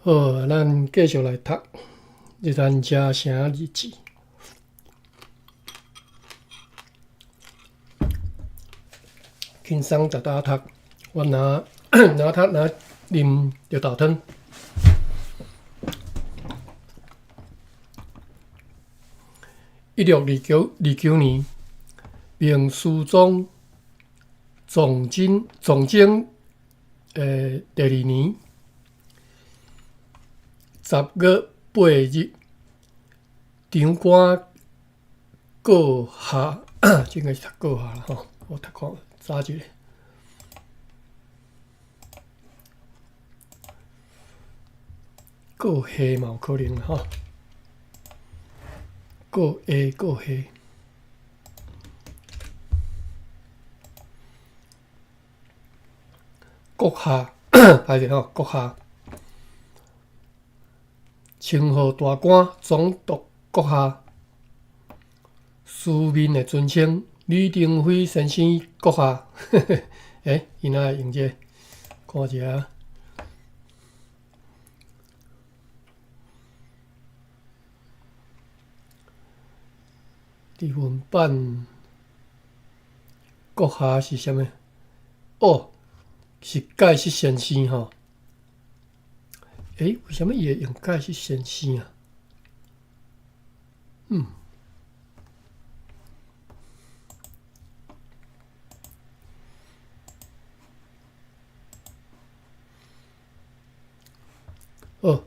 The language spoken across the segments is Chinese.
好，咱继续来读日咱家城日记。轻松逐搭读，我拿读拿啉着豆汤。1629年，明世宗崇祯第2年10月8日，长官阁下，这应该是读阁下啦吼，我读看查一下。阁下嘛有可能啦吼，阁下。阁下，歹势吼，阁下，称号大官总督阁下，书面的尊称吕登辉先生阁下。伊哪会用这个？看一下。日文版阁下是啥物？哦。是介石先生吼，为什么伊会用介石先生啊？哦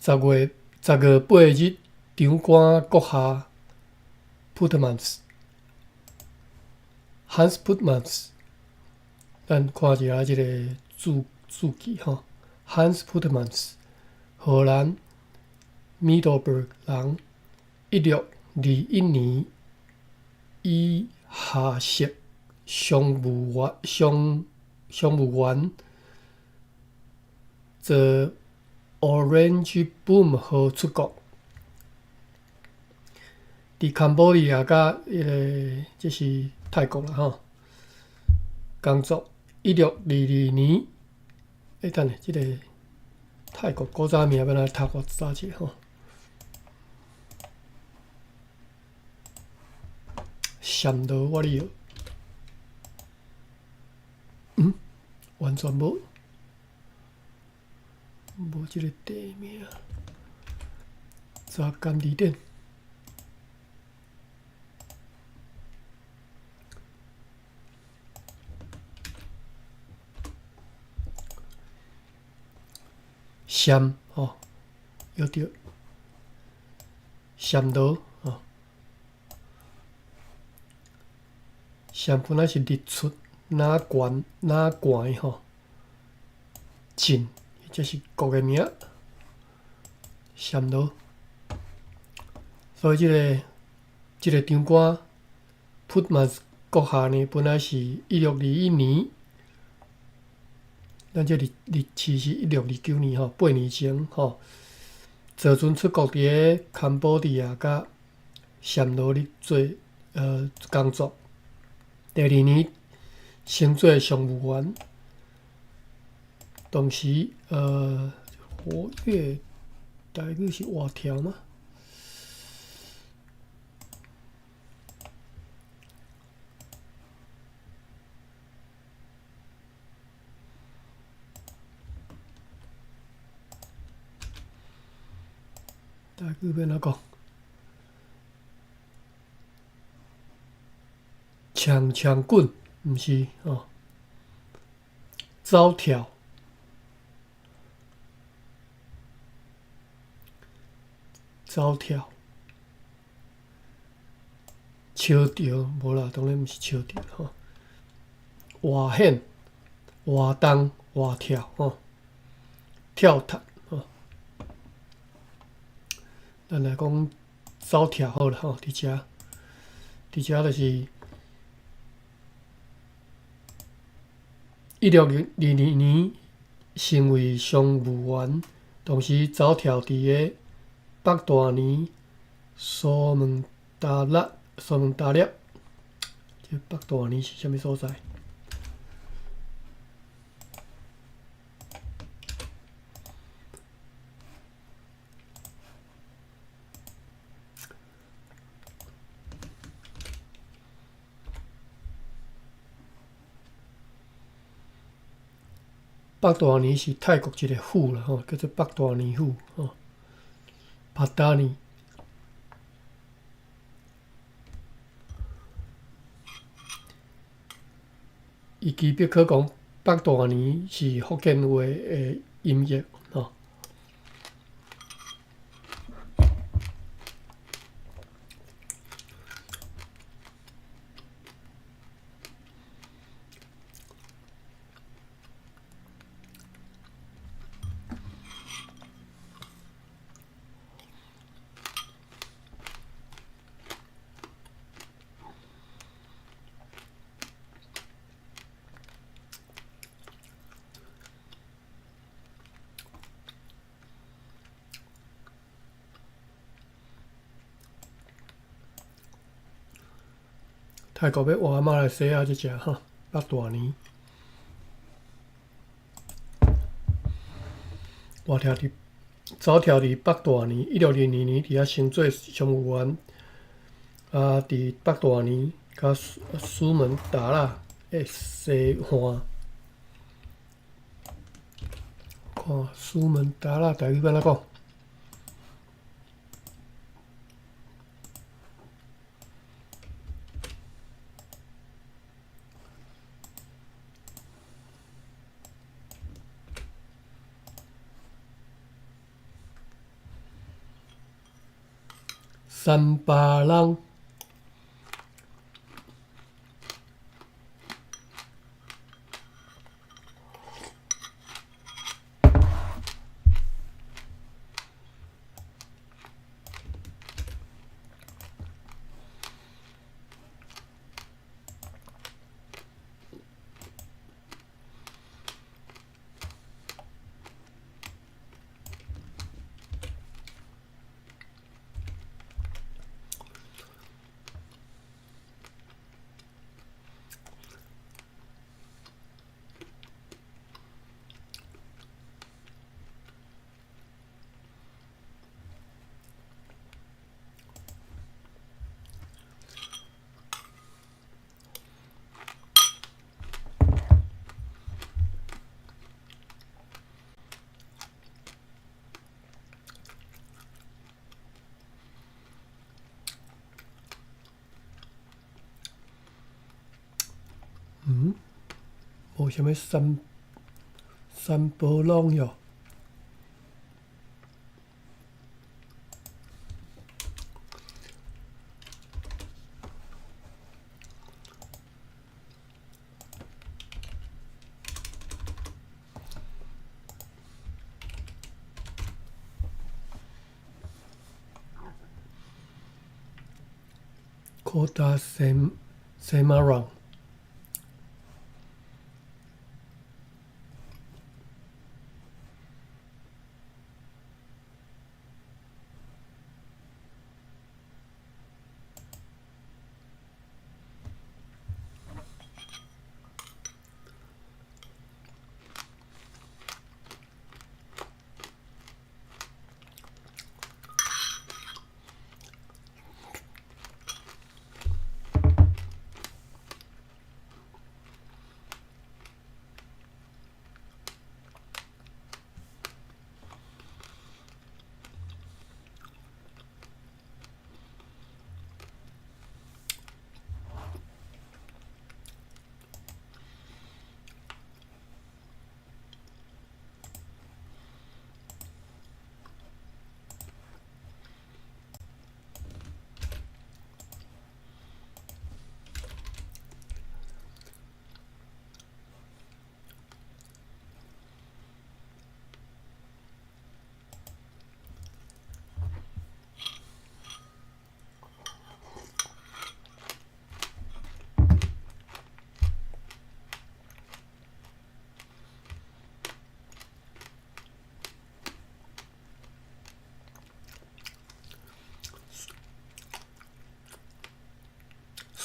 ，10月8日，长官阁下 Putmans Hans Putmans。咱看一下即个注记吼 ，Hans Putmans， 荷兰 Middelburg 人，1621年以下设商务员，坐 Orange Boom 号出国，伫坎波利亚甲这是泰国啦吼，工作。1622年，等下，即个泰国古早名要哪读？我查一下吼。闪道我哩学，完全无即个地名。查甘地店。闪吼，要着闪道吼，闪本来是日出哪悬哪悬的吼，进，这是国的名，闪道。所以即个长官 Putmans 阁下呢，本来是1621年。咱这日期是1629年吼，8年前吼，坐船出国伫坎波利亚甲暹罗咧做工作。第2年升做商务员，当时活跃台语是活跳吗？台语要哪讲？枪棍，毋是哦。招条，招条，笑条无啦，当然毋是笑条吼。活险、活动、活跳吼，跳踏吼。咱来讲招条好了吼，伫遮就是1622年成为商务员，同时招条伫个北大年苏门答腊。这北大年是啥物所在？北大尼是泰国一个府啦，吼，叫做北大尼府，吼，帕达尼。伊基必可讲北大尼是福建话的音译，吼。泰国要换马来西亚即只哈，北大尼。我早徛伫北大尼，1602年伫遐先做商务员，伫北大尼甲苏门答腊的西岸。看苏门答腊台语要安怎讲？三巴人。无啥物三波浪哟。Kota Semarang。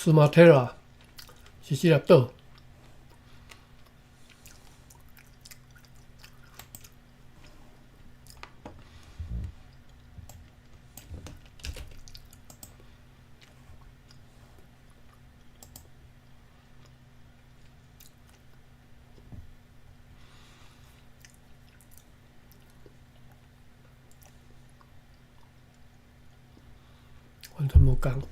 苏马特拉是一粒岛。完全无共。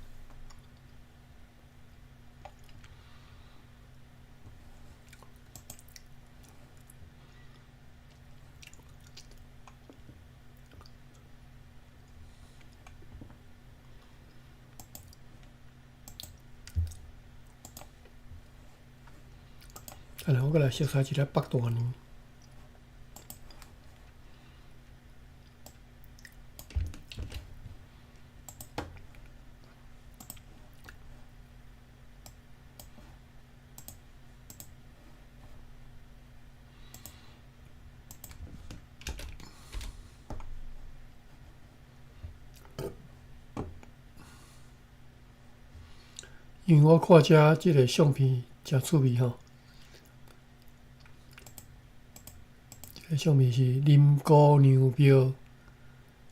然后我来熟悉一下北大年。因为我看遮即个相片真趣味吼，即个相片是林姑娘庙、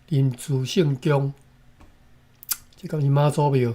林子圣宫，即敢是妈祖庙。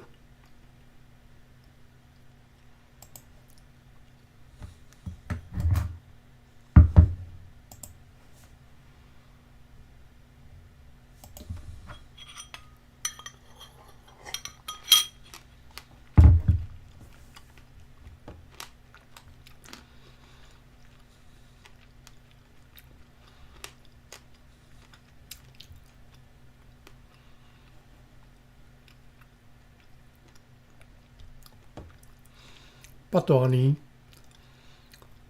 北大年，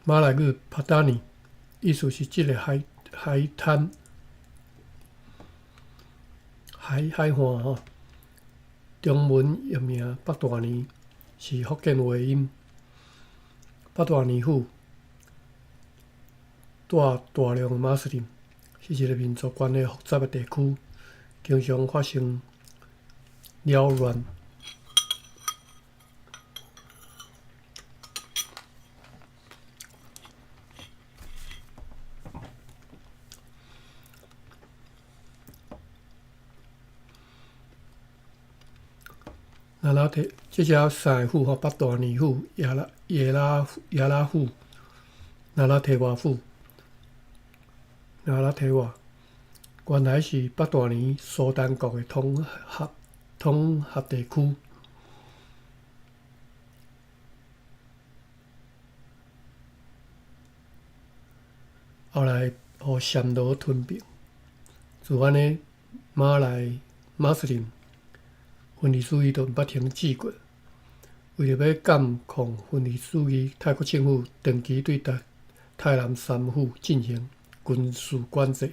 马来语帕达尼，意思是即个海滩、海岸吼。中文译名北大年是福建话音。北大年府带大量马斯林，是一个民族关系复杂的地区，经常发生扰乱。即只三个府吼，北大年府、耶拉府、那拉提瓦府、那拉提瓦，原来是北大年苏丹国的统合地区。后来互暹罗吞并，自安尼马斯林分离主义就毋捌停止过。为了要监控分离主义，泰国政府长期对泰南三府进行军事管制。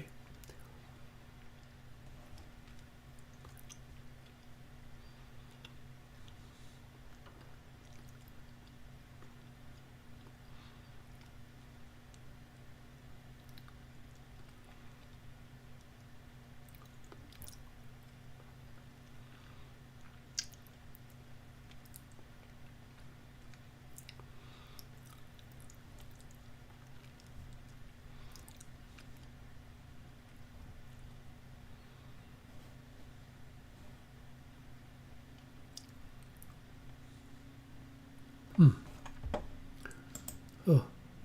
好，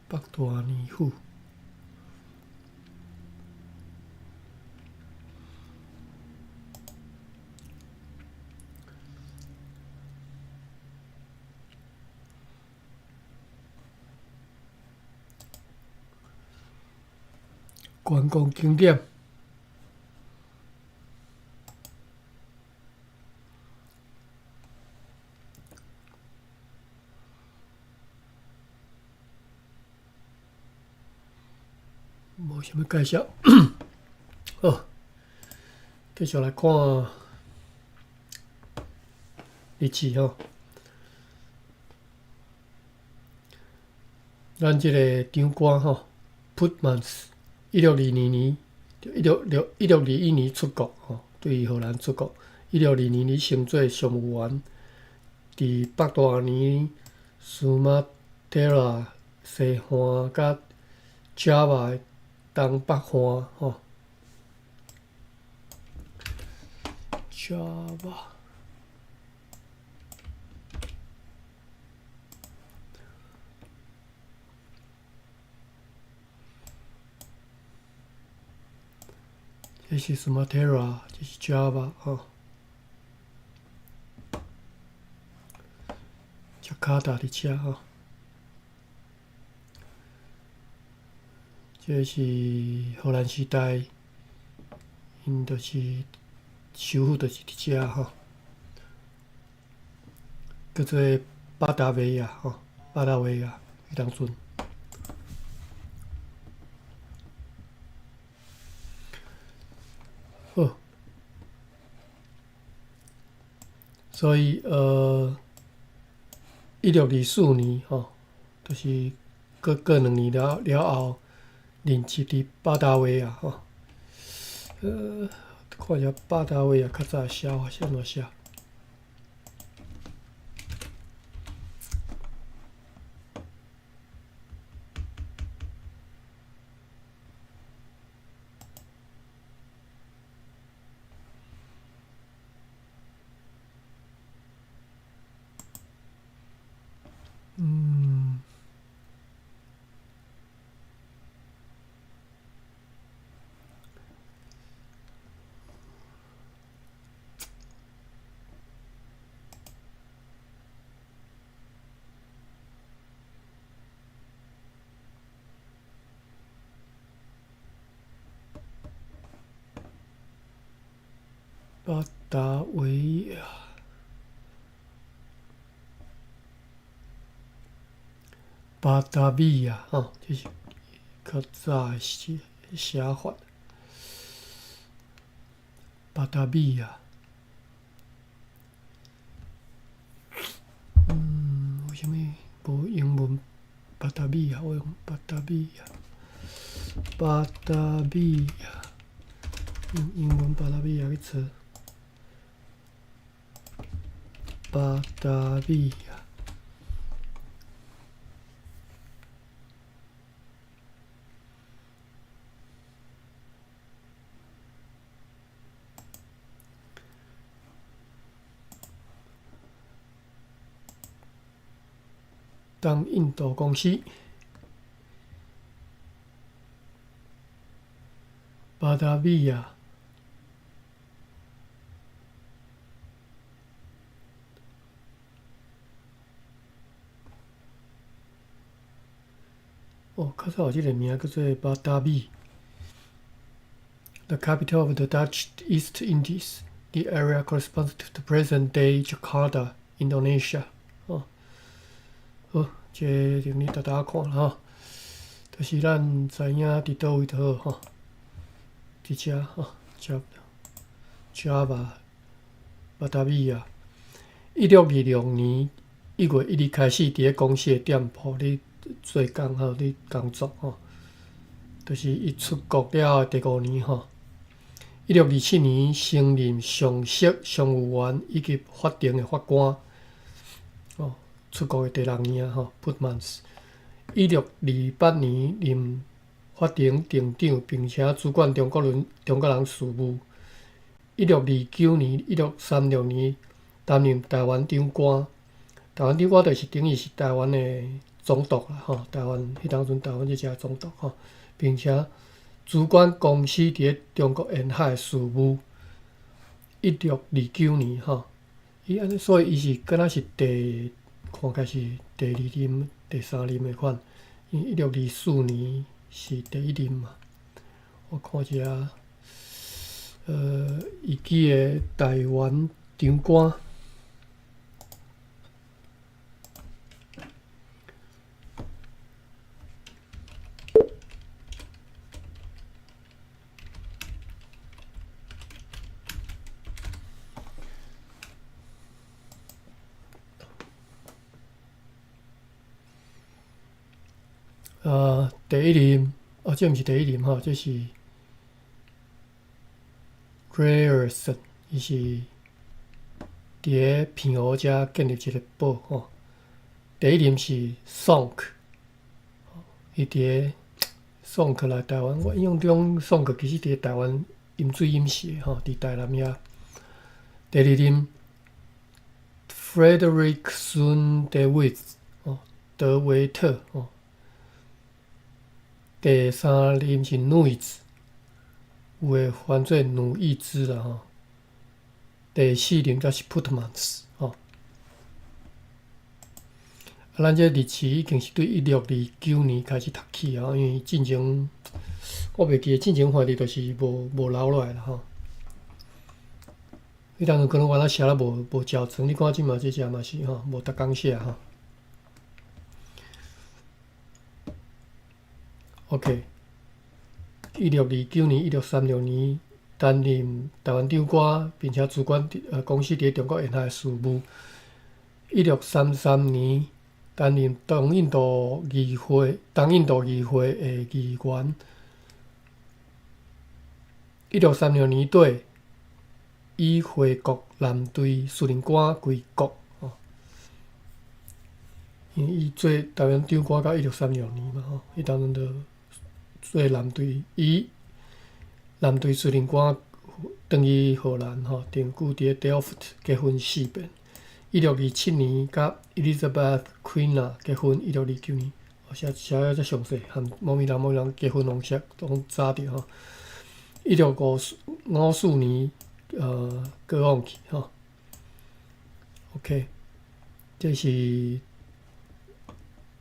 北大年府。观光景点，无啥物介绍。好，继续来看日期吼。咱即个长官吼 ，Putmans 1622年出国吼，对荷兰出国。1622年升做常务员，伫北大年苏马特拉西岸甲 Java 的东北岸吼。Java。这是 Sumatra， 这是 Java 吼。卡达伫遮吼。这是荷兰时代，因就是首府就是伫遮吼，叫做巴达维亚吼，巴达维亚迄当阵。好，所以1624年吼，就是过2年了后，任职伫巴达维亚吼。看一下巴达维亚较早写法是安怎写？巴达维亚，巴达维亚吼，这是较早的写法。巴达维亚，为什么无英文巴达维亚？我用巴达维亚，巴达维亚，用英文巴达维亚去找。巴达维亚，东印度公司，巴达维亚。较早有即个名叫做巴达维 ，the capital of the Dutch East Indies. The area corresponds to the present-day Jakarta, Indonesia. 好，这令你大看啦吼，就是咱知影伫倒位就好吼，伫遮吼，Java 巴达维亚。1626年1月1日开始，伫咧公司的店铺咧做工吼，咧工作吼，就是伊出国了后第5年吼。1627年升任上席商务员以及法庭的法官。出国的第6年吼 ，Putmans。1628年任法庭庭长，并且主管中国人事务。1629年、1636年担任台湾长官。台湾长官就是等于是台湾的总督啦吼，台湾迄当阵台湾即只总督吼，并且主管公司伫咧中国沿海的事务。1629年吼，伊安尼，所以伊是敢若是看起来是第2任、第3任的款。因1624年是第1任嘛。我看一下，伊记的台湾长官。第1任，这毋是第1任吼，这是 Grierson， 伊是伫咧平湖遮建立一个堡吼。第1任是 Sonk， 伊伫咧 Sonk 来台湾，我印象中 Sonk 其实伫咧台湾饮水饮食吼，伫台南遐。第2任 Frederick Soon Davids， 德维特吼。第3任是 Nuits， 有诶翻做努易兹啦吼。第4任才是 Putmans 吼。咱这日期已经是对1629年开始读起啊，因为进前我袂记进前翻译就是无留落来啦吼。迄当阵可能我那写了无校正，你看即嘛这只嘛是吼，无逐工写吼。OK， 1629年、1636年担任台湾长官，并且主管公司伫中国沿海事务。1633年担任东印度议会的议员。1636年底，以回国舰队司令官归国。因为伊做台湾长官到1636年嘛，迄当阵就做舰队，以舰队司令官转去荷兰定居伫Delft结婚4遍。1627年甲 Elizabeth Queen 结婚，1629年，写遮详细，和某物人结婚方式拢早着吼。1654年过往去吼。OK， 这是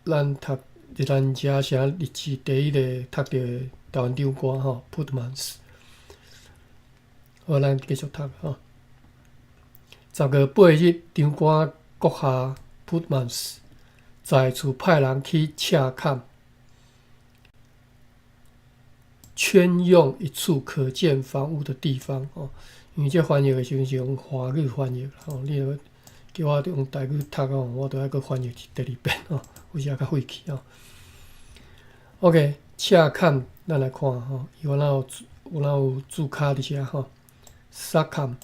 咱遮写日期第一个读到台湾长官吼 Putmans。好，咱继续读吼。10月8日，长官阁下 Putmans 在厝派人去洽看，圈用一处可见房屋的地方因为这翻译的时阵是用华语翻译你著叫我用台语读我都要搁翻译第二遍有时也较费气OK， 洽看，咱来看有哪有注脚伫遮沙坎。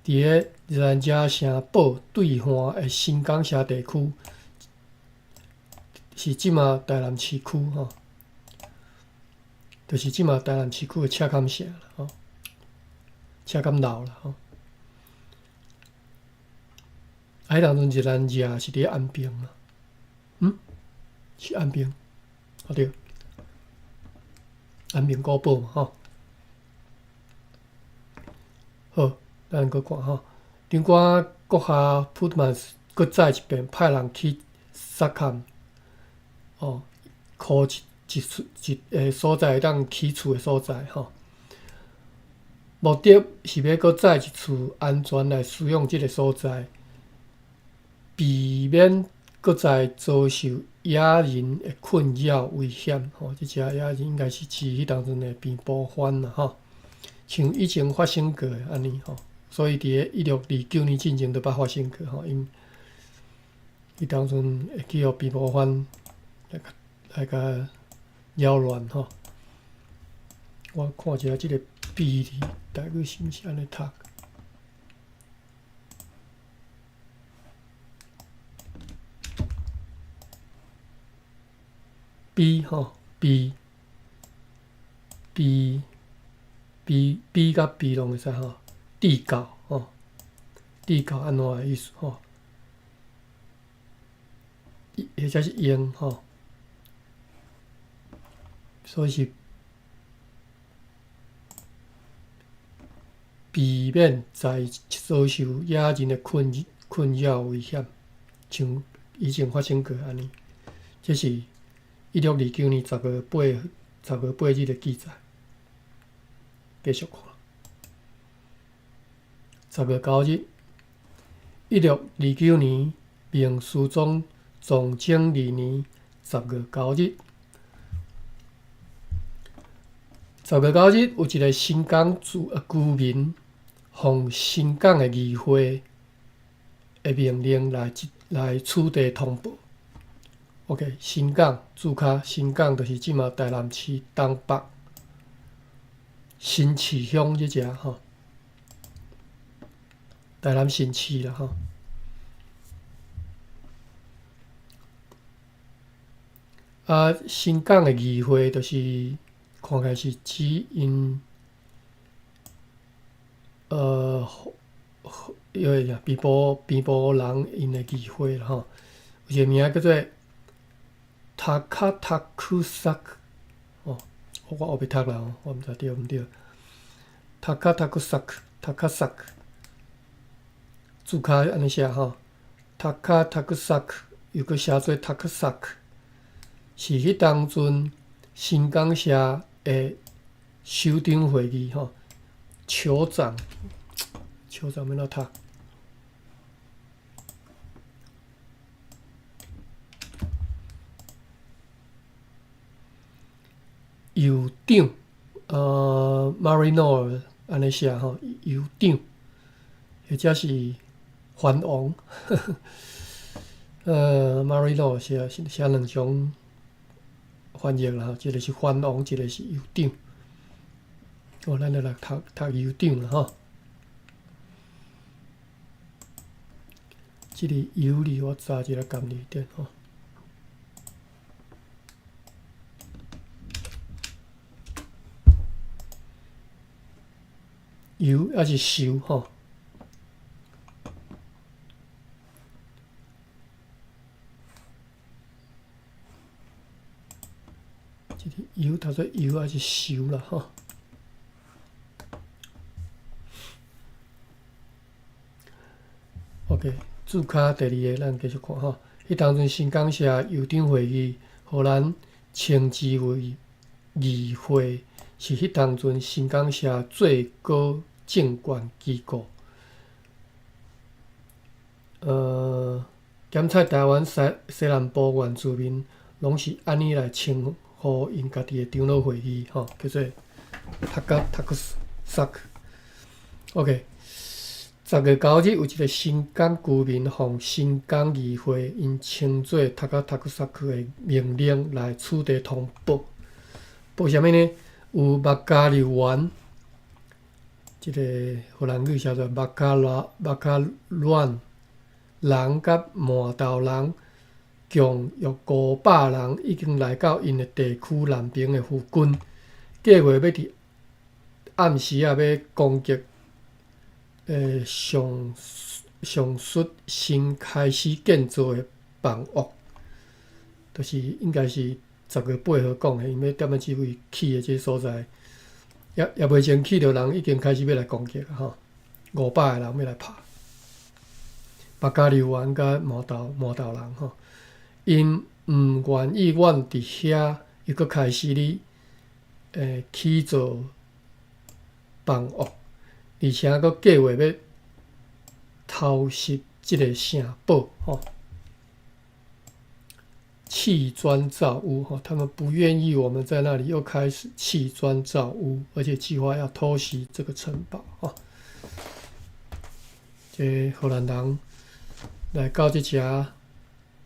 伫个日兰遮城堡对岸的新港城地区，是即马台南市区就是即马台南市区的赤坎城啦赤坎楼啦迄当阵日兰遮是伫安平嘛？是安平，对，安平古堡嘛好。咱搁看长官阁下 Putmans 搁再一遍派人去萨坎考一个所在会当起厝的所在目的是要搁再一次安全来使用即个所在，避免搁再遭受野人的困扰危险即只野人应该是指迄当阵的平埔番啦像以前发生过的安尼所以伫个1629年进前都捌发生过因迄当阵会去互平埔番来甲扰乱我看一下即个“避”字台语是毋是安尼读？“避”避甲“避”拢会使地窖地窖安怎的意思或者是用所以是避免在遭受野人的困扰危险，像以前发生过安尼。这是1629年10月8日的记载。继续看。10月9日，1629年明思宗崇正2年10月9日，10月9日有一个新港居民奉新港的议会的命令来取缔通报。OK， 新港注脚新港就是即马台南市东北新市乡即只台南新市啦新港的议会就是看起来是指因平埔人因的议会啦有一个名叫做Takatakusak 我后壁读啦我毋知对毋对。Takatakusak 注脚安尼写Takatakusak 又搁写做 Taksak， 是迄当阵新港社的首长会议吼，酋长要怎读？酋长Marino 安尼写吼，酋长，或者是藩王，Marino 写两种翻译啦，一个是藩王，一个是酋长。咱就来读酋长啦吼。这个酋字我查一下含义点吼。酋还是受吼？这个酋读做酋还是受啦吼？OK， 注脚第二个，咱继续看吼。迄当阵新港社酋长会议，互咱称之为议会。是迄当阵新港社最高政权机构。检测台湾西南部原住民，拢是安尼来称呼因家己的长老会议，吼，叫做Taksak。OK， 10月9日有一个新港居民奉新港议会因称作Taksak 的命令来取缔通报，报啥物呢？有麦加流丸，即个荷兰语叫做麦加乱人甲麻豆人，共约500人已经来到因的地区南边的附近，计划要伫暗时要攻击上述新开始建造的房屋，就是应该是10月8号讲的，因要踮咧即位起的即个所在，也未前起着人已经开始要来攻击啊！吼，500个人要来拍，北加流湾甲麻豆人吼，因毋愿意阮伫遐又搁开始起造房屋，而且搁计划要偷袭即个城堡吼。砌砖造屋，他们不愿意我们在那里又开始砌砖造屋，而且计划要偷袭这个城堡。这荷兰人来到这遮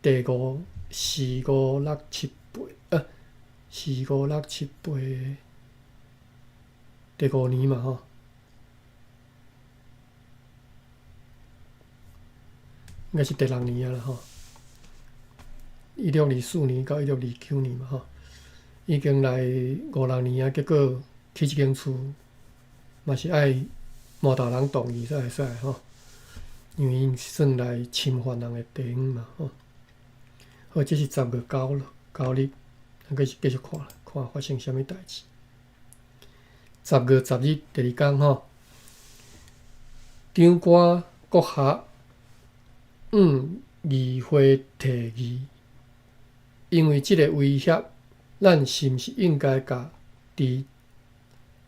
第4、5、6、7辈，4、5、6、7辈第5年嘛吼，应该是第6年啊啦吼。1624年到1629年嘛吼，已经来5、6年啊，结果起一间厝嘛是爱麻豆人同意才会使吼，因为因算来侵犯人的地方嘛吼。好，这是10月9日，咱继续看发生啥物代志。10月10日第2天吼，长官阁下议会提议。因为即个威胁，咱是毋是应该甲伫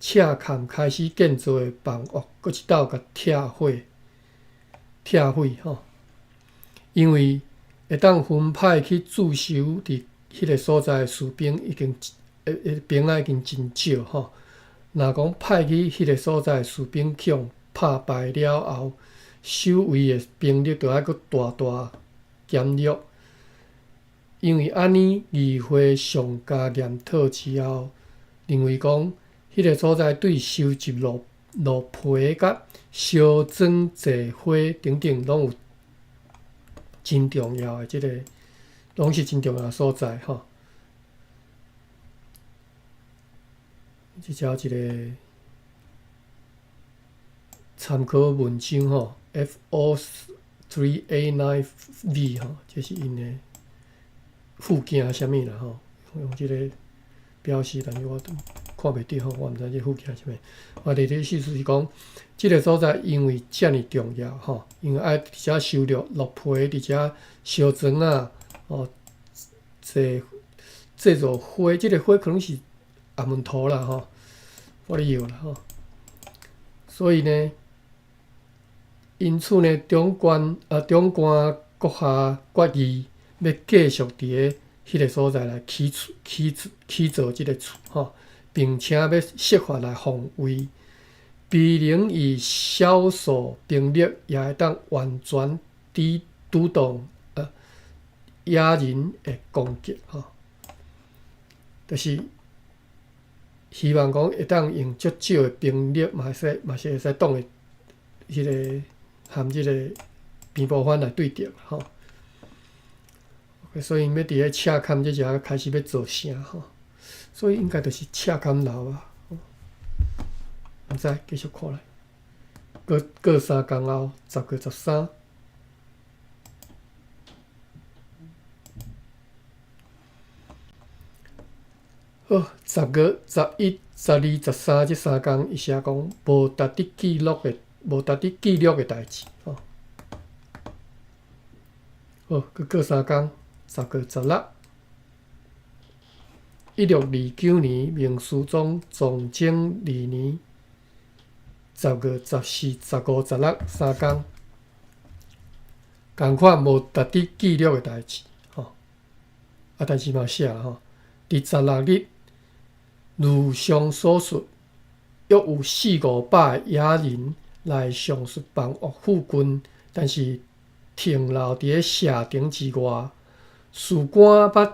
赤坎开始建造的房屋，搁一道甲拆毁吼？因为会当分派去驻守伫迄个所在的士兵已经兵仔已经真少吼。若讲派去迄个所在的士兵去互拍败了后，守卫的兵力就要搁大减弱。因为安尼，议会上加检讨之后，认为讲迄个所在对收集路皮甲烧砖祭火等等，拢有真重要的拢是真重要的所在吼。即只一个参考文章吼 ，FO3A9V 吼，这是因的。附件啥物啦吼，用即个标示，但是我看袂着吼，我毋知即附件啥物。我伫咧意思是讲，即个所在因为遮尔重要吼，因为爱伫遮收录落皮，伫遮烧砖啊、哦，这座花，这个花可能是阿门陀啦吼，我哩有啦吼。所以呢，因此呢，中官国下决议要继续伫个迄个所在来起造即个厝吼，并且要设法来防卫。必能以少数兵力也会当完全阻挡野人的攻击吼。就是希望讲会当用足少的兵力，嘛是会使挡的，迄个含即个边部反来对敌吼。所以要伫个赤坎即只开始要做啥吼，所以应该就是赤坎楼啊。毋知继续看来，过3天后，10月13。好，10月11、12、13这3天，伊写讲无达得记录的代志吼。好，过3天，10月16。1629年，明世宗崇祯2年10月14、15、16 3天，共款无达得记录的代志吼。但是嘛写吼，伫16日，如上所述，约有400-500个野人来上述帮岳父军，但是停留伫个社庭之外。士官捌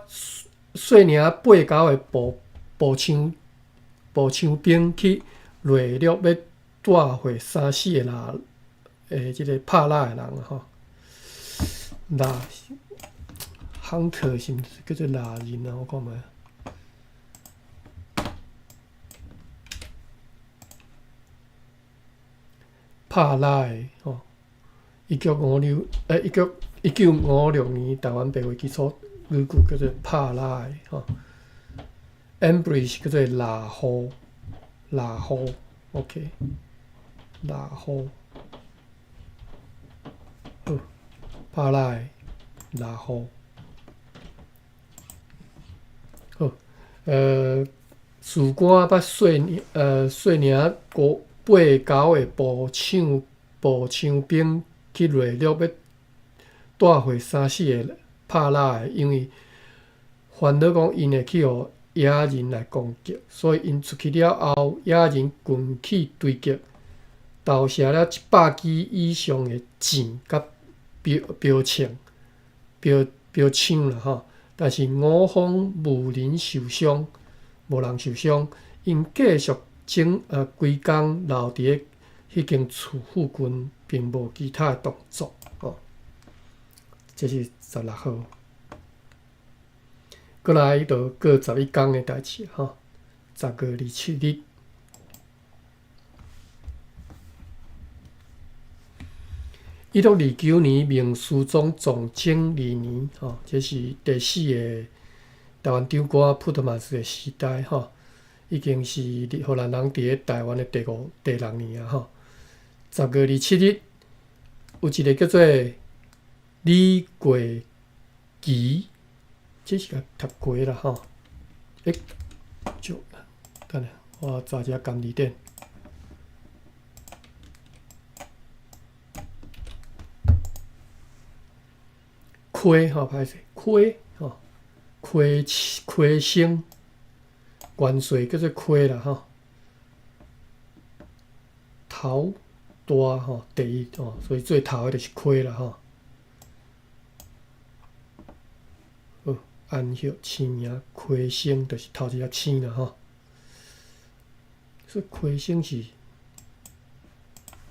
细领8-9个步枪兵去掠掠要带回3-4个即个拍蜡的人吼。蜡 hunter 是毋是叫做蜡人啊？我看觅。拍蜡的吼，1956年台湾白话基础语句叫做拍蜡的吼。Ambush 叫做蜡户 ，OK， 蜡户，好，拍蜡的蜡户，好，士官捌细领8-9个步枪兵去掠掠要带回3-4个拍蜡的，因为烦恼讲因会去互野人来攻击，所以因出去了后，野人群起追击，投射了100支以上的箭甲标枪啦吼。但是5方无人受伤，因继续规工留伫个迄间厝附近，并无其他的动作吼。这是16号。过来就过11天的代志吼，10月27日。1629年，明世宗崇祯2年吼，这是第4个台湾长官普特曼斯的时代吼。已经是荷兰人伫个台湾的第6年啊吼。10月27日，有一个叫做李过期，这是甲读过啦吼。就等下，我查一下甘字典。亏吼，歹势，亏吼，亏星。元帅叫做亏啦吼，头大吼，第一吼，所以最头的就是亏啦吼。好，暗号姓名亏星，就是头一个星啦吼。所以亏星是，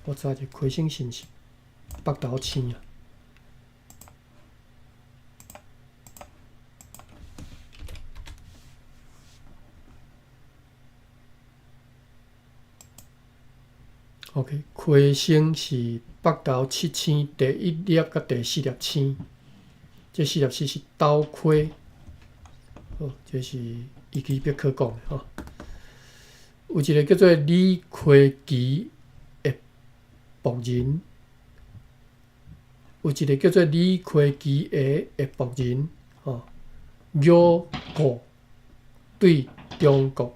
我查者亏星是毋是北投星啊？OK， 魁星是北投7星第1粒甲第4粒星，这4粒星是斗魁。好，这是伊基必可讲的吼。有一个叫做李魁奇的仆人，有一个叫做李魁奇的仆人，咬国对中国，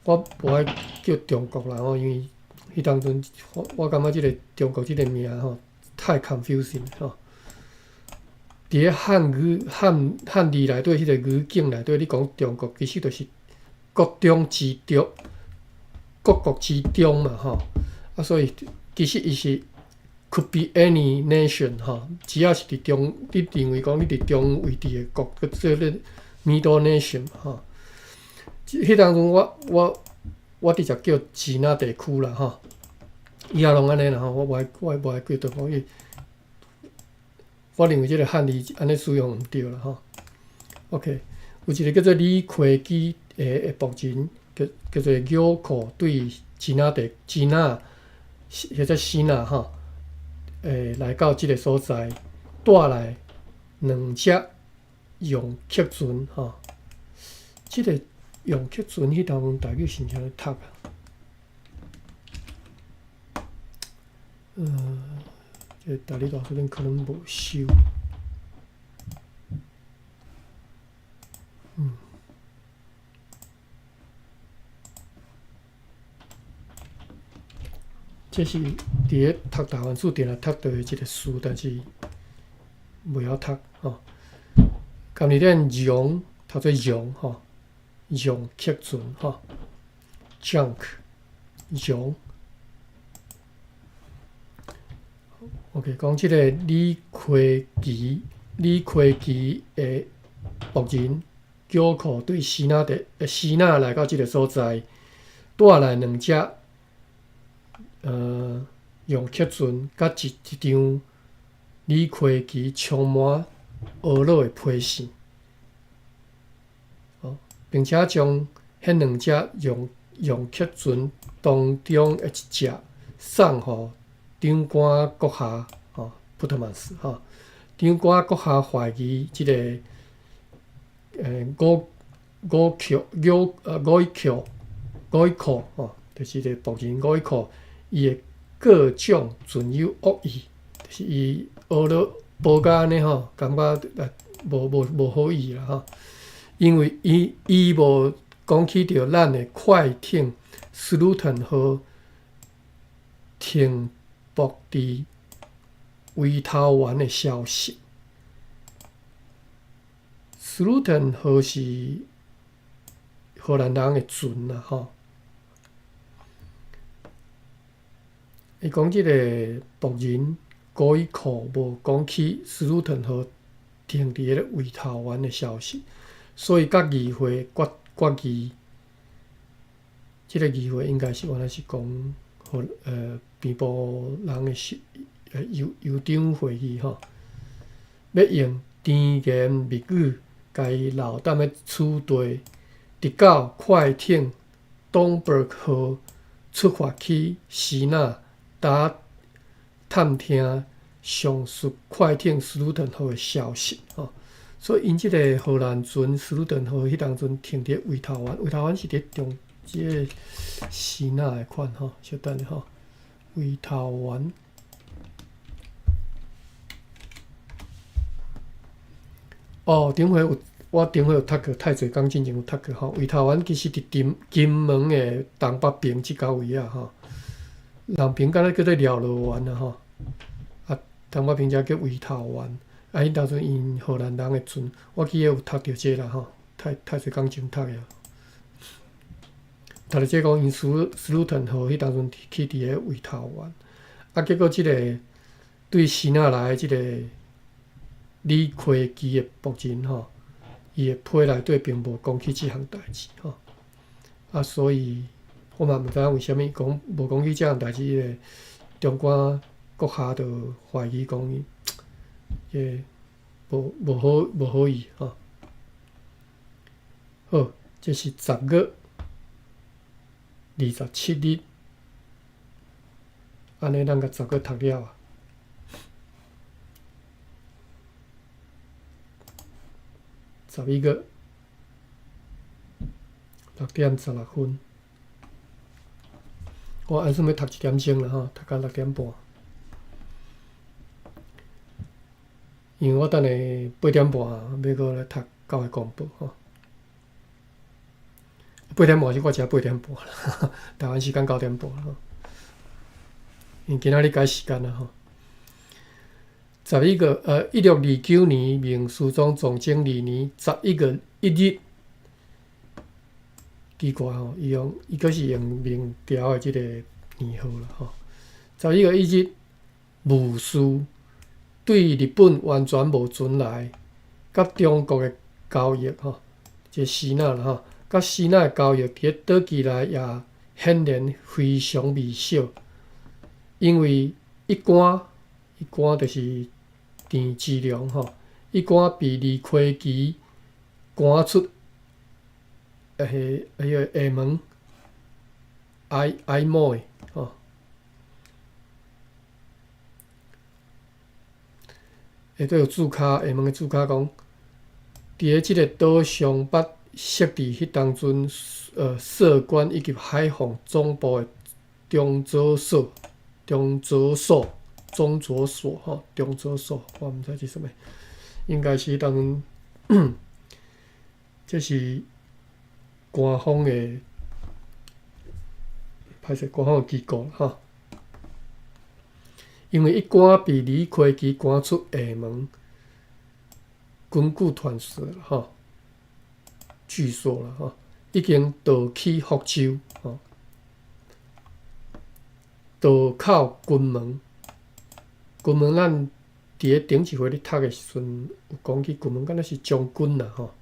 我无爱叫中国啦因为迄当阵我感觉即个中国即个名太 confusing 伫咧汉字内底，迄个语境内底，你讲中国其实就是国中之中，各国之中嘛所以其实伊是 could be any nation 只要是伫中，你认为讲你伫中位置的国，做咧 middle nation 迄当阵我直接叫支那地区啦以后拢安尼啦我无爱叫对方，因为我认为即个汉字安尼使用毋对啦OK， 有一个叫做李逵基的部人，叫做咬口对支那或者西那来到即个所在，带来2只用客船即个用客船迄头台语是啥咧读这大理大书店可能无收。这是伫咧读台湾书店读到的一个书，但是袂晓读今日咱用读做用用客船junk 用。OK， 讲即个李逵基的部人叫苦对西那来到即个所在，带来2只用客船，甲一张李逵基充满婀娜的批示，并且将迄2只用客船当中的一只送互长官阁下普特曼斯长官阁下怀疑即个五一库就是个部人五一库，伊的各种存有恶意，就是伊学了无甲安尼感觉无好意啦因为伊无讲起着咱的快艇斯鲁滕号停泊伫维头湾的消息。斯鲁滕号是荷兰人的船啦伊讲即个仆人故意库无讲起斯鲁滕号停伫咧维头湾的消息，所以甲议会决议，即个议会应该是原来是讲边部人的酋长会议要用甜言蜜语，甲伊老淡的处队，直到快艇东伯号出发去西那，探听上述快艇斯鲁滕号的消息所以因即个荷兰船斯鲁滕号迄当阵停伫维头湾，维头湾是伫中即个西那的款小等下维头湾。我顶回有读过，太侪工之前有读过维头湾其实伫金门的东北边即个位人平敢若叫做廖罗湾东北边遮叫维头湾迄当阵因荷兰人的船，我记得有读到这啦太侪工前读的读到这讲因斯鲁滕号迄当阵去伫咧维头湾结果即个对西那来的即个李逵基的仆人伊的批内底并无讲起即项代志所以我嘛毋知影为虾米讲无讲起即项代志，迄个长官阁下就怀疑讲伊无好意好，这是10月27日，安尼咱甲10月读了11月6点16分，我按算要读1点钟啦读到6点半。因为我等下8点半要过来读教会广播吼。8点半是我食8点半啦，台湾时间9点半吼。因为今仔日改时间啦吼。1629年，明思宗崇正2年11月1日，奇怪吼，伊阁是用明朝的即个年号啦吼。11月1日，戊戌对日本完全无存来，甲中国的交易吼，即西那啦吼，甲西那的交易伫倒记来也显然非常微小，因为一官就是田志良吼，一官被李魁奇赶出下门哀某的吼。都有注脚，下门的注脚讲，伫咧即个岛上捌设置迄当阵设官以及海防总部的中佐所吼，中佐所，我毋知是啥物，应该是迄当阵，这是官方的，官方的机构吼。因为一官被李魁奇赶出厦门，根据传说啦吼，据说啦吼，已经逃去福州吼，渡口金门。金门咱伫咧顶一回咧读的时阵，有讲起金门，敢若是将军啦吼。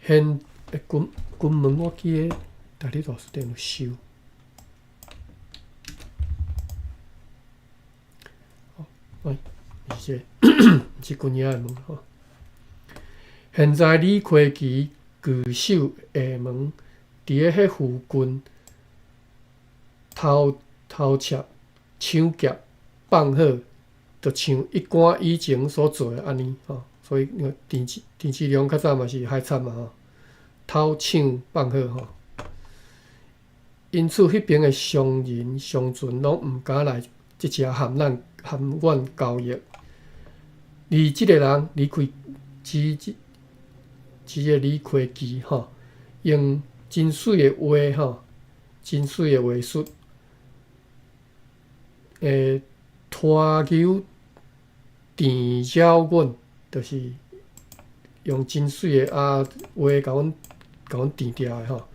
现金门我记咧大理大书店有收。是是军爷的门吼。现在李魁奇据守厦门，伫咧迄附近偷窃、抢劫、放火，就像一官以前所做的安尼吼。所以田志良较早嘛是海惨嘛吼，偷抢放火吼。因此，迄边的商人商船拢毋敢来即只含阮交易。而即个人李魁奇吼，用真水的话吼，真水的话术，拖牛电扰阮，就是用真水的话甲阮电掉的吼。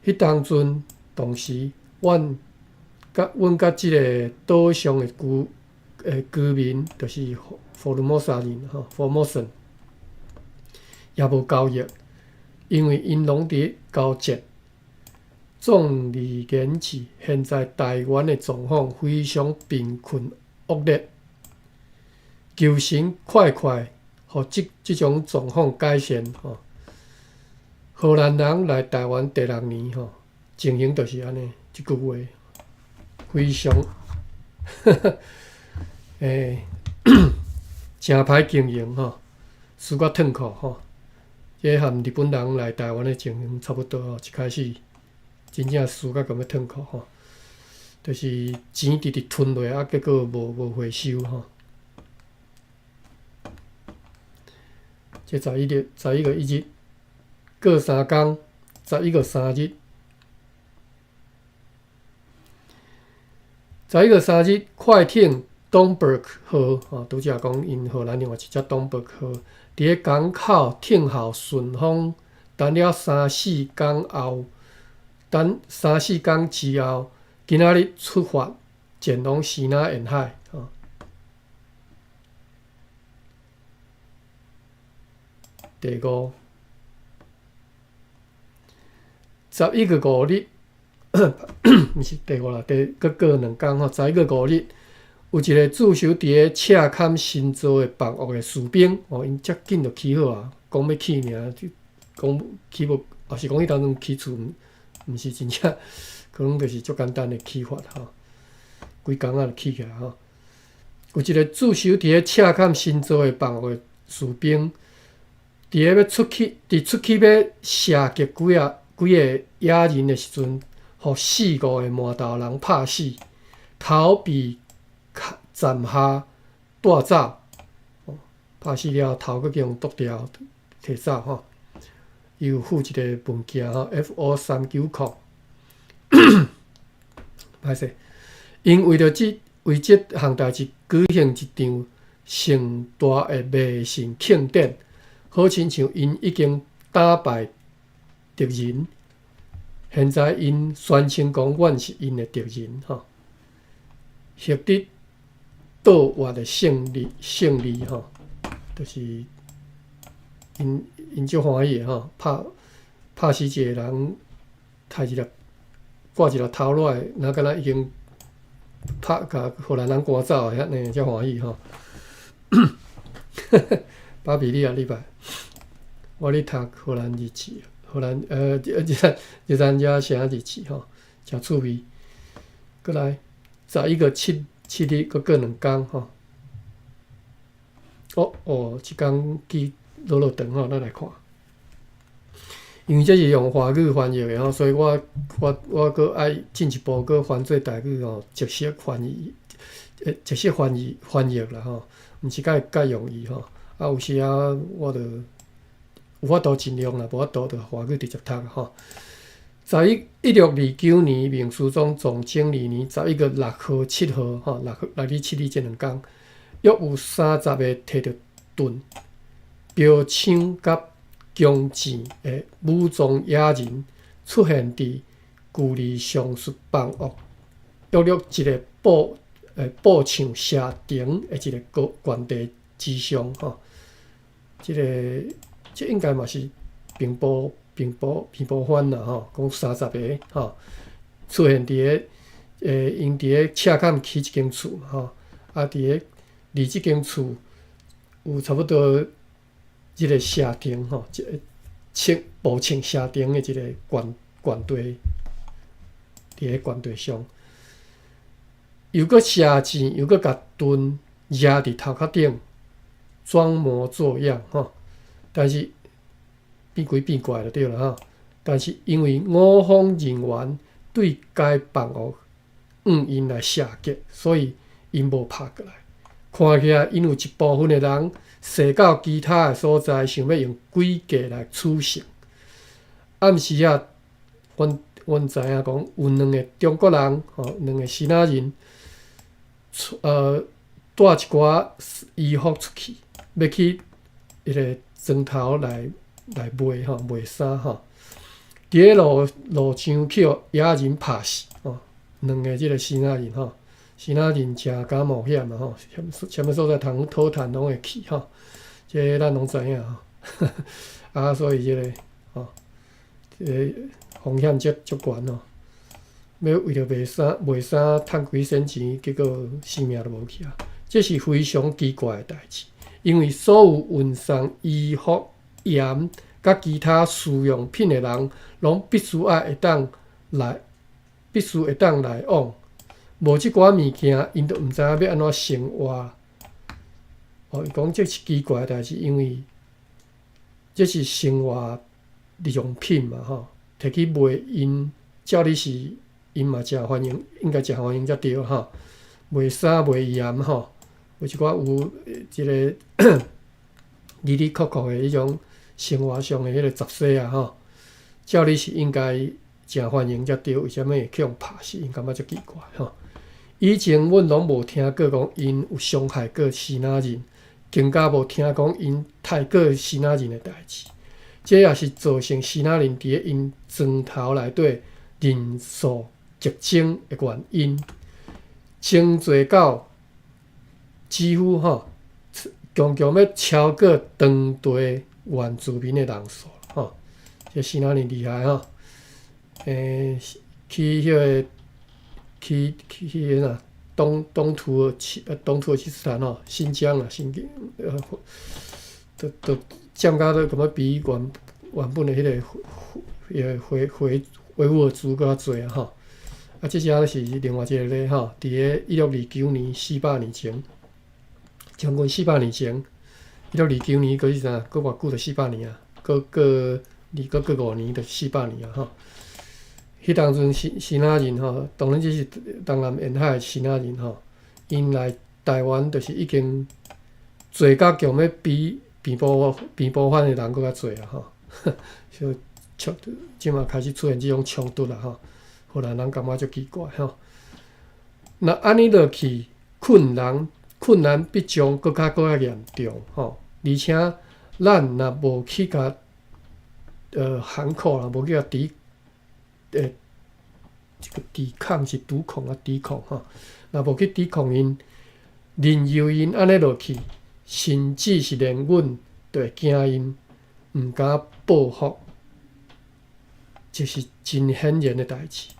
迄当阵当时，阮甲即个岛上的居民，就是福尔摩沙人吼，福尔摩森也无交易，因为因拢伫交接。总而言之，现在台湾的状况非常贫困恶劣，求神快，互即种状况改善吼。荷兰人来台湾第6年吼，情形就是安尼，即句话非常真歹经营吼，输甲脱裤吼。这和日本人来台湾的情形差不多吼，一开始真正输甲咁要脱裤吼，就是钱直直吞落，结果无回收吼。这11月1日，过3天，11月3日。11月3日，快艇东伯克号吼，拄则讲因荷兰另外一只东伯克号，伫咧港口停靠顺风，等了3、4天后，之后，今仔日出发前往西南沿海吼。第5，11月5日。毋是第5啦，过2天吼，11月5日，有一个驻守伫咧赤坎新造的防务的士兵，因遮紧就起好啊，讲要起尔，讲起无，也是讲迄当阵起厝，毋是真正，可能就是足简单的起法吼，几工仔就起起来吼。有一个驻守伫咧赤坎新造的防务的士兵，伫咧出去要射击几个野人的时阵，互4、5个满头人拍死，头被斩下，大灶，拍死了头佫用剁掉摕走吼。伊有附一个物件吼 ，FO390。歹势，因为即项代志举行一场盛大的迷信庆典，好亲像因已经打败敌人，现在因宣称讲阮是因的敌人吼，获得倒活的胜利吼，就是因足欢喜吼，拍死一个人，杀一粒挂一粒头落来，若敢若已经甲荷兰人赶走的，遐尼才欢喜吼。巴比利亚礼拜，我咧读荷兰日志，荷兰日咱遮写日志吼，诚趣味。过来11个7日，搁过2工吼。即工记落长吼，咱来看。因为这是用华语翻译的吼，所以我搁爱进一步搁翻做台语吼，直接翻译啦吼，毋是介容易吼。有时我著有法度尽量啦，无法度著华语直接读吼。1629年，明思宗崇祯2年11月6號、7號吼，6日7日这2工，约有30个摕着盾、标枪甲弓箭的武装野人出现伫距离上述房屋约一个步枪射程的一个原地之上吼。这应该嘛是平埔番啦吼，讲30个吼，出现伫因伫个车坎起一间厝吼，伫个离即间厝有差不多一个射程吼，一个步枪射程的一个原地，伫个原地上，又搁射箭，又搁甲盾压伫头壳顶，装模作样吼。但是变鬼变怪就对了哈。但是因为我方人员对该房屋因来射击，所以因无拍过来。看起来因有一部分的人踅到其他的所在，想要用诡计来处刑。暗时啊，阮知影讲有2个中国人吼，2个西那人，带一寡衣服出去，要去迄个庄头来卖吼，卖衫吼。伫个路上去互野人拍死吼，2个即个西那人吼，西那人诚敢冒险啊吼，什么所在通讨趁拢会去吼，这咱拢知影吼。所以即个吼，风险足悬吼。要为着卖衫趁几仙钱，结果性命都无去啊！这是非常奇怪的代志，因为所有运送衣服、盐甲其他需用品的人，拢必须会当来往。无即寡物件，因都毋知影要安怎生活。伊讲这是奇怪的代志，因为这是生活日用品嘛吼，摕去卖因，照理是因嘛诚欢迎，应该诚欢迎才对吼。卖衫卖盐吼，有一寡有一个离离酷酷的迄种生活上的迄个杂事啊吼，照理是应该诚欢迎才对，为虾米会去用拍死？因感觉足奇怪吼。以前阮拢无听过讲因有伤害过西那人，更加无听讲因杀过西那人的代志。这也是造成西那人伫个因庄头内底人数激增的原因。增侪到几乎吼，强要超过当地原住民的人数吼。这西那人厉害吼，去迄个去哪东土耳其斯坦吼，新疆啦，都降到都感觉比原本的迄个维吾尔族搁较侪吼。这只是另外一个咧吼，伫个1629年400年前，将近400年前，1629年搁是啥？搁偌久就400年啊？搁5年就400年啊吼。迄当阵西那人吼，当然这是东南沿海的西那人吼，因来台湾就是已经做甲强要比平埔番的人搁较侪啊吼，所以即马开始出现即种冲突啦吼，互人感觉足奇怪吼。那安尼落去，困难必将搁较严重吼，而且咱若无去甲含口啦，无去甲这个抵抗是抵抗吼，若无去抵抗因，任由因安尼落去，甚至是连阮都会惊因，毋敢报复，这是真显然的代志。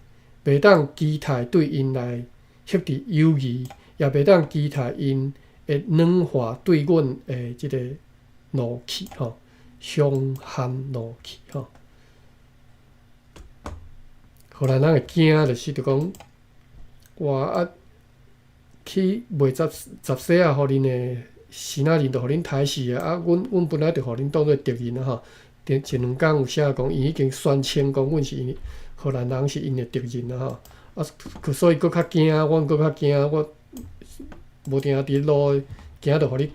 袂当期待对因来迄伫友谊，也袂当期待因会软化对阮的即个怒气吼，凶悍怒气吼。互咱会惊，就是讲，哇去卖十世啊，互恁的死仔人，就互恁刣死啊！阮本来就互恁当做敌人啊吼。前2工有写讲，伊已经宣称讲，阮是因荷兰人是因的敌人啊吼。所以搁较惊，阮搁较惊，我无定伫路行，就互你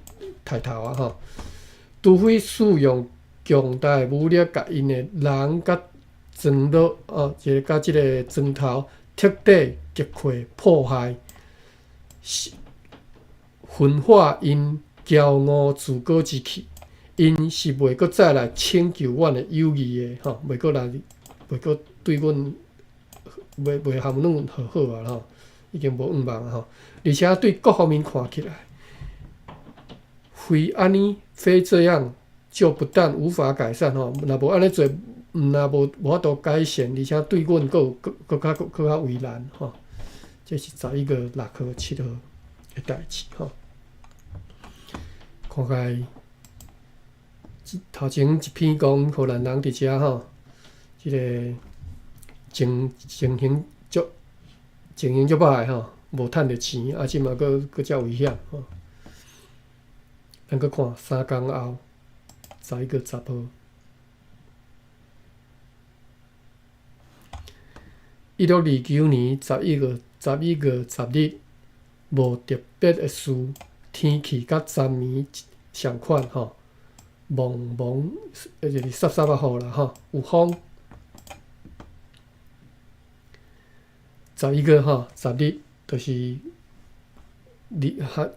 抬头啊吼。除非使用强大的武力，甲因的人甲砖落甲即个砖头彻底击溃破坏，分化因骄傲自高之气，因是袂阁再来请求阮的友谊的吼，袂阁对阮袂含阮和好啊吼，已经无愿望啊吼，而且对各方面看起来，非这样就不但无法改善吼，若无安尼做。若无法度改善，而且对阮搁较为难吼。这是11月6号、7号的代志吼。看起头前一篇讲荷兰人伫遮吼，即个情形足歹吼，无趁着钱，啊，即嘛搁遮危险吼。咱搁看3工后11月10号。1629年11月10日，无特别的事，天气甲昨暝相款吼，就是湿湿啊雨啦吼，有风。11月10日，就是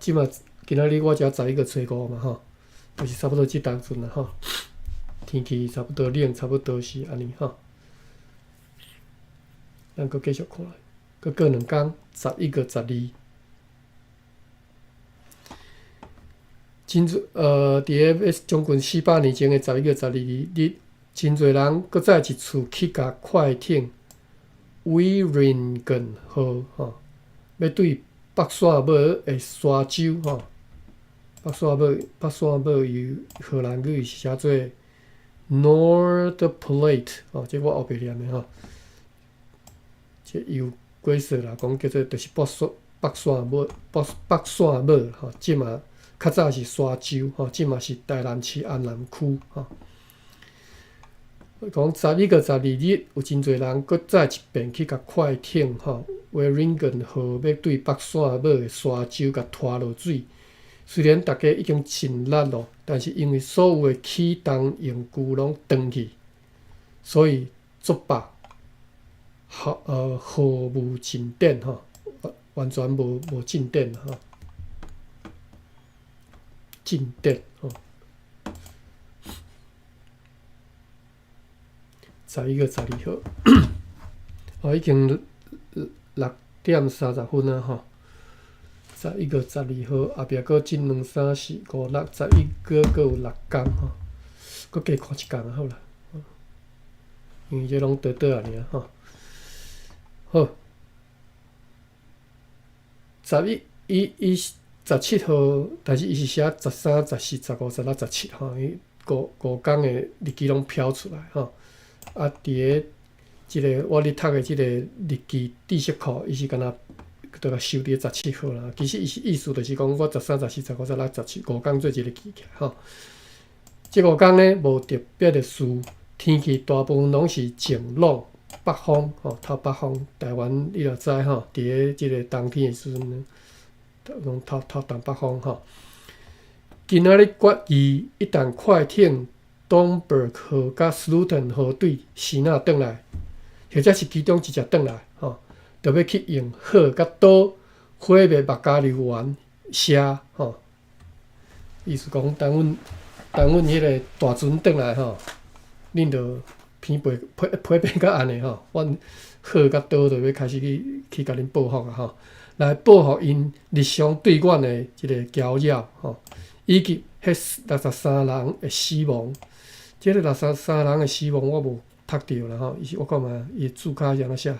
即马今仔日我遮11月初5嘛吼，就是差不多即当阵啦吼，天气差不多冷，差不多是安尼吼。咱搁继续看，搁过2工，11月12。伫个将近400年前的11月12日，真侪人搁再一次去甲快艇Wieringen号吼，要对北线尾的沙洲吼，北线尾由荷兰语是写做 Noordplate 吼，这我后壁念的吼。这有规说啦，讲叫做就是北线尾吼，即嘛较早是沙洲吼，即嘛是台南市安南区吼。讲11月12日，有真侪人搁再一遍去甲快艇吼 Wieringen 号要对北线尾的沙洲甲拖落水。虽然大家已经尽力咯，但是因为所有的启动用具拢断去，所以作罢。毫无进展吼，完全无进展吼，进展吼。11月12号，已经6点30分啊吼。11月12号后壁搁进2、3、4、5、6、11个搁有6工吼，搁加看1工好啦，因为这拢倒啊尔吼。好，17号，但是伊是写13、14、15、16、17吼，伊5工的日期拢飘出来吼。啊，伫个即个我咧读的即个日记知识库，伊是敢若都甲收伫17号啦。其实伊是意思就是讲，我13、14、15、16、17 5工做一个记起来吼。即5工呢无特别的事，天气大部分拢是晴朗。北风吼，透北风，台湾你著知吼，伫个即个冬天的时阵，头东北方吼。今仔日决议一旦快艇东伯号甲斯鲁顿号队先仔转来，或者是其中一只转来吼，就要去用火甲刀毁灭麦加硫丸射吼。意思讲，当阮迄个大船转来吼，恁就偏批变甲安尼吼，阮火甲刀就要开始去甲恁报复啊吼，来报复因日常对阮的一个搅扰吼。以及迄63人的死亡，即个63人的死亡我无读到啦吼，我看嘛，伊注脚是安怎写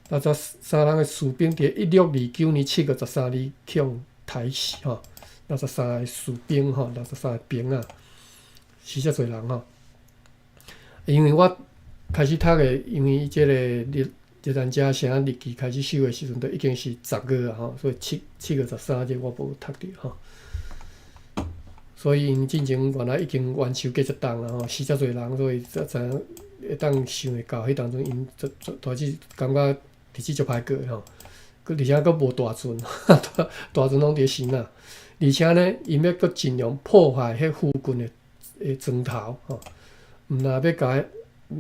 ？63人的士兵伫1629年7月13日向台死吼，63个士兵吼，63个兵啊，死遮侪人吼。因为我开始读的，因为即个日战车城日记开始收的时阵，都已经是10月啊吼，所以7月13日我无读到吼。所以因进前原来已经冤仇结一档啦吼，死遮侪人，所以才会当想会到迄当中因大致感觉日子足歹过吼，而且佫无大船，大船拢伫先啊，而且呢，因要佫尽量破坏迄附近的砖头吼，毋若要甲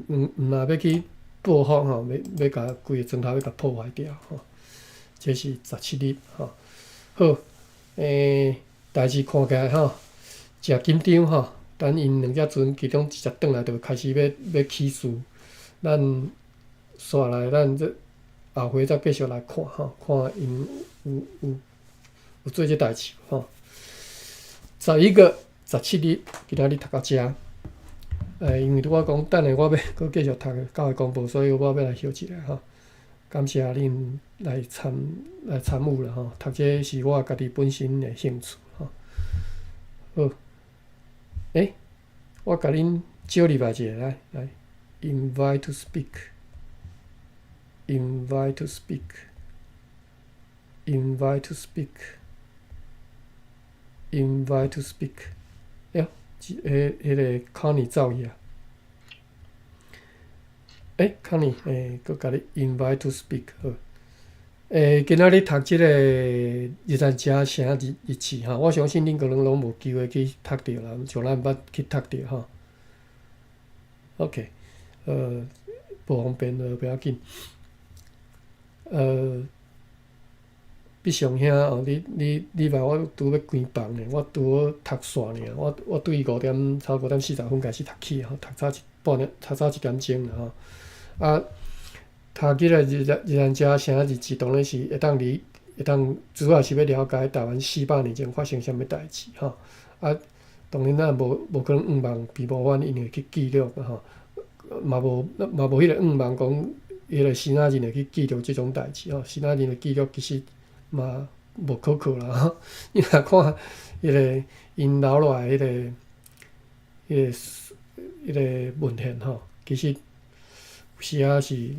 毋若要去报复吼，要甲规个砖头要甲破坏掉吼，这是17日吼。好，代志看起来吼。诚紧张吼，等因两只船其中一只转来，就开始要起事。咱煞来，咱这后回再继续来看吼，看因有做这代志吼。11月17日，今仔日读到遮。因为我讲等下我要搁继续读教会公报，所以我要来休一下吼。感谢恁来参与啦吼，读这是我家己本身的兴趣吼。好。我甲恁招入来者，来 ，invite to speak，invite to speak，invite to speak，invite to speak， 哟，迄个康尼走去啊康尼，搁甲你 invite to speak 好。今仔日读即个日战车城日志吼，我相信恁可能拢无机会去读着啦，像咱捌去读着吼。OK， 无方便就不要紧。必上兄哦，你来我拄要关房呢，我拄好读煞尔，我对差不多5点40分开始读起吼，读早1点钟啦吼。读即个日战车城日志，当然是会当主要是要了解台湾400年前发生啥物代志吼。当然咱无可能望避无法因会去记录吼，嘛无迄个望讲迄个先仔人会去记录即种代志吼。先仔人的记录其实嘛无可靠啦吼。你若看迄个因留落来迄个文献吼，其实有时啊是。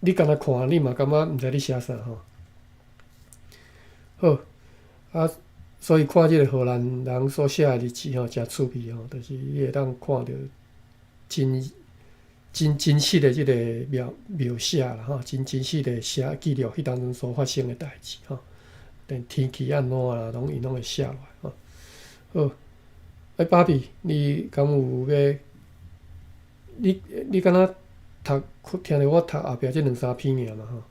你干那看，你嘛感觉毋知你写啥吼。好，所以看即个荷兰人所写的日志吼，诚趣味吼，就是你会当看到真实的即个描写啦吼，真实的写记录迄当中所发生的代志吼，连天气安怎啦，因拢会写落来吼。好，芭比，你敢有要？你敢若？听着我读后壁即2-3篇尔嘛吼，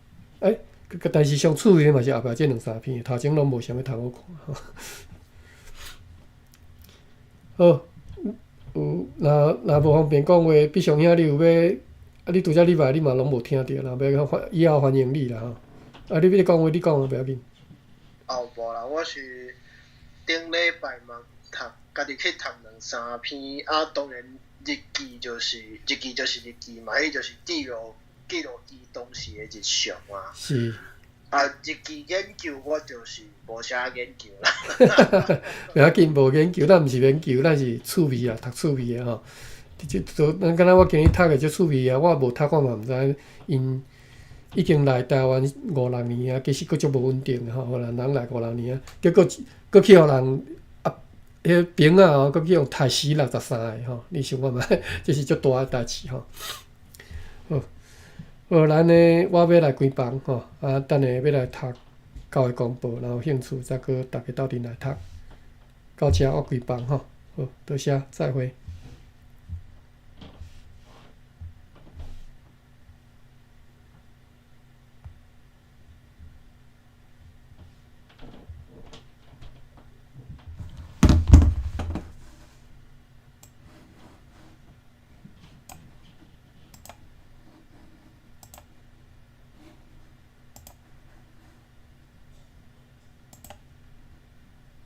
但是上趣味嘛是后壁即2-3篇，头前拢无啥物通好看吼。好，若无方便讲话，毕上兄你有要，你拄则入来你嘛拢无听着啦，要以后欢迎你啦吼。你要讲话你讲啊，不要紧。无啦，我是顶礼拜嘛家己去读2-3篇，当然。日记就是日记嘛，迄就是记录伊当时的日常啊。是。日记研究我就是无啥研究啦。不要紧，无研究，咱毋是研究，咱是趣味啊，读趣味的吼。咱敢若我今日读的足趣味啊，我无读我嘛毋知因已经来台湾5-6年啊，其实佫足无稳定吼，荷兰人来5-6年啊，结果佫去互人。迄兵啊吼，佫去用杀死63个吼，你想看觅，这是足大诶代志吼。好，咱呢，我要来关房吼，等下要来读教的公布，然后有兴趣再搁大家斗阵来读。到遮我开放吼，好，多谢，再会。